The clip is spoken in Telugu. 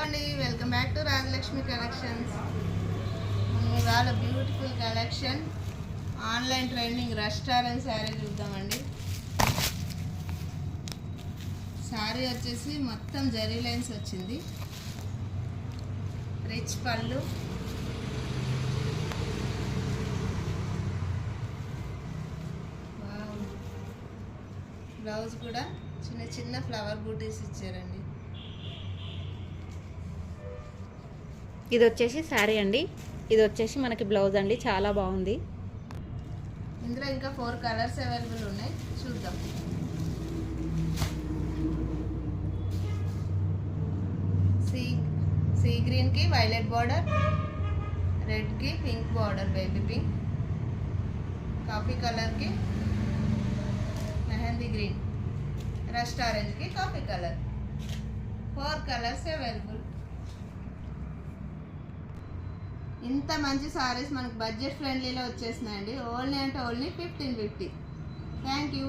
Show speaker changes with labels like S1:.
S1: అండి, welcome back to Rajalakshmi collections. మనం ఇవాళ beautiful collection online trending restaurant sari చూద్దామండి. శారీ వచ్చేసి మొత్తం జరీ లైన్స్ వచ్చింది, రిచ్ పళ్ళు, బ్లౌజ్ కూడా చిన్న చిన్న ఫ్లవర్ బూటీస్ ఇచ్చారండి.
S2: ఇది వచ్చేసి శారీ అండి, ఇది వచ్చేసి మనకి బ్లౌజ్ అండి. చాలా బాగుంది.
S1: ఇందులో ఇంకా 4 కలర్స్ అవైలబుల్ ఉన్నాయి, చూద్దాం. సీ గ్రీన్కి వైలెట్ బార్డర్, రెడ్కి pink border, baby pink, coffee కలర్కి మెహందీ గ్రీన్, రస్ట్ ఆరెంజ్కి కాఫీ కలర్. 4 colours available. ఇంత మంచి సారీస్ మనకు బడ్జెట్ ఫ్రెండ్లీలో వచ్చేసినాయండి. ఓన్లీ అంటే ఓన్లీ 1550. Thank you.